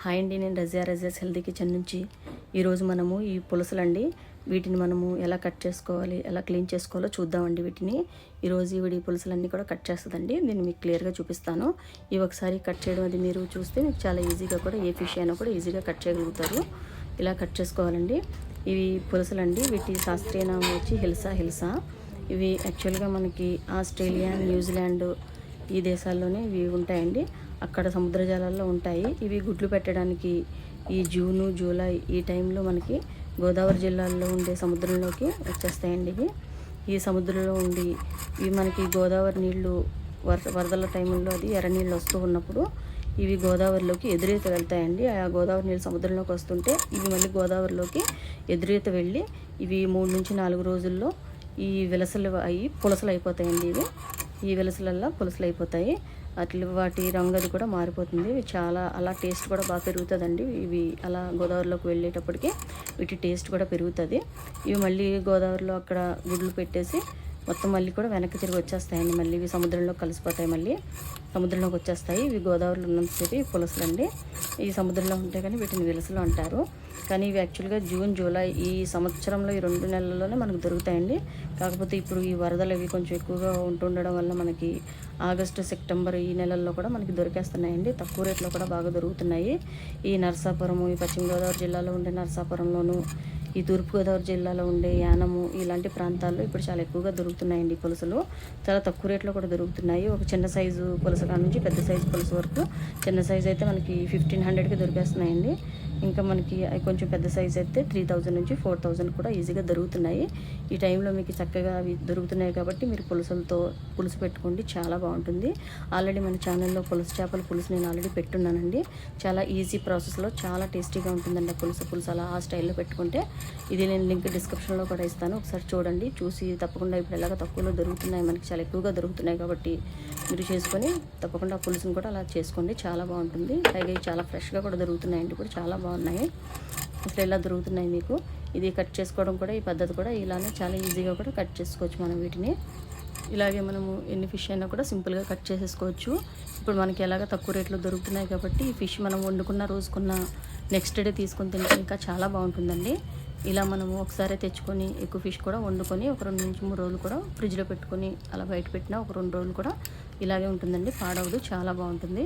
Hi అండి, నేను Razia's healthy kitchen నుంచి. ఈరోజు మనము ఈ పులసలండి, వీటిని మనము ఎలా కట్ చేసుకోవాలి, ఎలా క్లీన్ చేసుకోవాలో చూద్దామండి. వీటిని ఈరోజు ఈ పులసలన్నీ కూడా కట్ చేస్తుందండి. నేను మీకు క్లియర్గా చూపిస్తాను. ఇవి ఒకసారి కట్ చేయడం అది మీరు చూస్తే మీకు చాలా ఈజీగా కూడా ఏ ఫిష్ అయినా కూడా ఈజీగా కట్ చేయగలుగుతారు. ఇలా కట్ చేసుకోవాలండి. ఇవి పులసలండి. వీటి శాస్త్రీయ నామం వచ్చి హిల్సా. ఇవి యాక్చువల్గా మనకి ఆస్ట్రేలియా, న్యూజిలాండ్ ఈ దేశాల్లోనే ఇవి ఉంటాయండి. అక్కడ సముద్ర జలాల్లో ఉంటాయి. ఇవి గుడ్లు పెట్టడానికి ఈ జూను, జూలై ఈ టైంలో మనకి గోదావరి జిల్లాల్లో ఉండే సముద్రంలోకి వచ్చేస్తాయండి. ఇవి ఈ సముద్రంలో ఉండి ఇవి మనకి గోదావరి నీళ్లు వరదల టైంలో అది ఎర్ర నీళ్ళు వస్తూ ఉన్నప్పుడు ఇవి గోదావరిలోకి ఎదురీత వెళ్తాయండి. ఆ గోదావరి నీళ్ళు సముద్రంలోకి వస్తుంటే ఇవి మళ్ళీ గోదావరిలోకి ఎదురీత వెళ్ళి ఇవి 3 నుంచి 4 రోజుల్లో ఈ విలసలు అయ్యి పులసలు అయిపోతాయండి. ఈ విలసలల్లో పులసలు అయిపోతాయి. అట్లా వాటి రంగు అది కూడా మారిపోతుంది. ఇవి చాలా అలా టేస్ట్ కూడా బాగా పెరుగుతుందండి. ఇవి అలా గోదావరిలోకి వెళ్ళేటప్పటికి వీటి టేస్ట్ కూడా పెరుగుతుంది. ఇవి మళ్ళీ గోదావరిలో అక్కడ గుడ్లు పెట్టేసి మొత్తం మళ్ళీ కూడా వెనక్కి తిరిగి వచ్చేస్తాయండి. మళ్ళీ ఇవి సముద్రంలో కలిసిపోతాయి, మళ్ళీ సముద్రంలోకి వచ్చేస్తాయి. ఇవి గోదావరిలో ఉన్నంతసేపు పులసలు అండి. ఈ సముద్రంలో ఉంటే కానీ వీటిని విలసలు అంటారు. కానీ ఇవి యాక్చువల్గా జూన్, జూలై ఈ సంవత్సరంలో ఈ 2 నెలల్లోనే మనకు దొరుకుతాయండి. కాకపోతే ఇప్పుడు ఈ వరదలు ఇవి కొంచెం ఎక్కువగా ఉంటుండడం వల్ల మనకి ఆగస్టు, సెప్టెంబర్ ఈ నెలల్లో కూడా మనకి దొరికేస్తున్నాయండి. తక్కువ రేట్లో కూడా బాగా దొరుకుతున్నాయి. ఈ నరసాపురము, ఈ పశ్చిమ గోదావరి జిల్లాలో ఉండే నరసాపురంలోను, ఈ తూర్పుగోదావరి జిల్లాలో ఉండే యానము ఇలాంటి ప్రాంతాల్లో ఇప్పుడు చాలా ఎక్కువగా దొరుకుతున్నాయండి పులసలు. చాలా తక్కువ రేట్లో కూడా దొరుకుతున్నాయి. ఒక చిన్న సైజు పులస కాడ నుంచి పెద్ద సైజు పులస వరకు. చిన్న సైజు అయితే మనకి 1500కి దొరికేస్తున్నాయండి. ఇంకా మనకి కొంచెం పెద్ద సైజు అయితే 3000 నుంచి 4000 కూడా ఈజీగా దొరుకుతున్నాయి. ఈ టైంలో మీకు చక్కగా అవి దొరుకుతున్నాయి కాబట్టి మీరు పులసలతో పులుసు పెట్టుకోండి, చాలా బాగుంటుంది. ఆల్రెడీ మన ఛానల్లో చేపల పులుసు నేను ఆల్రెడీ పెట్టున్నానండి. చాలా ఈజీ ప్రాసెస్లో చాలా టేస్టీగా ఉంటుందండి. పులుసు అలా ఆ స్టైల్లో పెట్టుకుంటే ఇది నేను లింక్ డిస్క్రిప్షన్లో కూడా ఇస్తాను. ఒకసారి చూడండి, చూసి తప్పకుండా ఇప్పుడు ఎలాగ తక్కువలో దొరుకుతున్నాయి, మనకి చాలా ఎక్కువగా దొరుకుతున్నాయి కాబట్టి మీరు చేసుకొని తప్పకుండా పులుసుని కూడా అలా చేసుకోండి, చాలా బాగుంటుంది. పైగా చాలా ఫ్రెష్గా కూడా దొరుకుతున్నాయండి, ఇప్పుడు చాలా బాగున్నాయి. అసలు ఎలా దొరుకుతున్నాయి మీకు. ఇది కట్ చేసుకోవడం కూడా ఈ పద్ధతి కూడా ఇలానే చాలా ఈజీగా కూడా కట్ చేసుకోవచ్చు మనం వీటిని. ఇలాగే మనము ఎన్ని ఫిష్ అయినా కూడా సింపుల్గా కట్ చేసేసుకోవచ్చు. ఇప్పుడు మనకి ఎలాగ తక్కువ రేట్లో దొరుకుతున్నాయి కాబట్టి ఈ ఫిష్ మనం వండుకున్న రోజుకున్న నెక్స్ట్ డే తీసుకొని తింటే ఇంకా చాలా బాగుంటుందండి. ఇలా మనము ఒకసారి తెచ్చుకొని ఎక్కువ ఫిష్ కూడా వండుకొని ఒక 2 నుంచి 3 రోజులు కూడా ఫ్రిడ్జ్లో పెట్టుకొని అలా బయట పెట్టినా ఒక 2 రోజులు కూడా ఇలాగే ఉంటుందండి, పాడవదు, చాలా బాగుంటుంది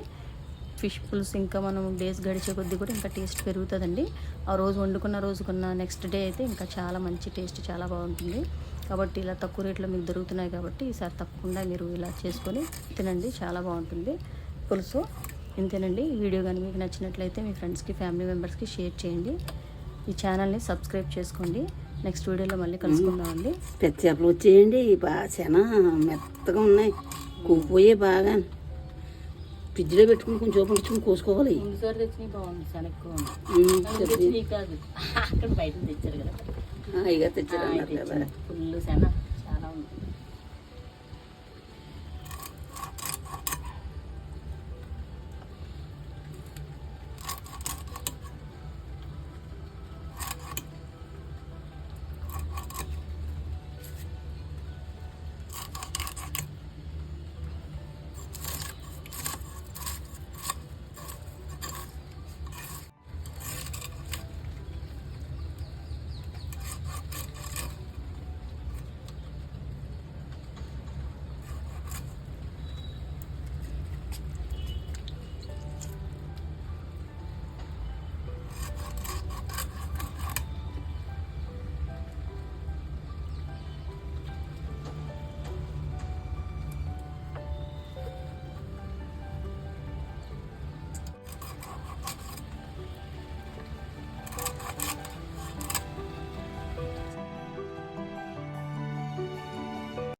ఫిష్ పులుసు. ఇంకా మనం డేస్ గడిచే కొద్దీ కూడా ఇంకా టేస్ట్ పెరుగుతుందండి. ఆ రోజు వండుకున్న రోజుకున్న నెక్స్ట్ డే అయితే ఇంకా చాలా మంచి టేస్ట్, చాలా బాగుంటుంది. కాబట్టి ఇలా తక్కువ రేట్లో మీకు దొరుకుతున్నాయి కాబట్టి ఈసారి తప్పకుండా మీరు ఇలా చేసుకొని తినండి, చాలా బాగుంటుంది పులుసు. ఇంతేనండి. ఈ వీడియో కానీ మీకు నచ్చినట్లయితే మీ ఫ్రెండ్స్కి, ఫ్యామిలీ మెంబర్స్కి షేర్ చేయండి. ఈ ఛానల్ని సబ్స్క్రైబ్ చేసుకోండి. నెక్స్ట్ వీడియోలో మళ్ళీ కలుసుకుందామండి. పెద్ద చేపలు వచ్చేయండి, బాగా చాలా మెత్తగా ఉన్నాయి, కూపోయే బాగా. ఫ్రిడ్జ్లో పెట్టుకుని కొంచెం చూపించుకుని కోసుకోవాలి. ముందుసారి తెచ్చినవి బాగుంది, చాలా ఎక్కువ కాదు, అక్కడ బయట తెచ్చారు కదా, ఇక తెచ్చారు కదా ఫుల్ సెన.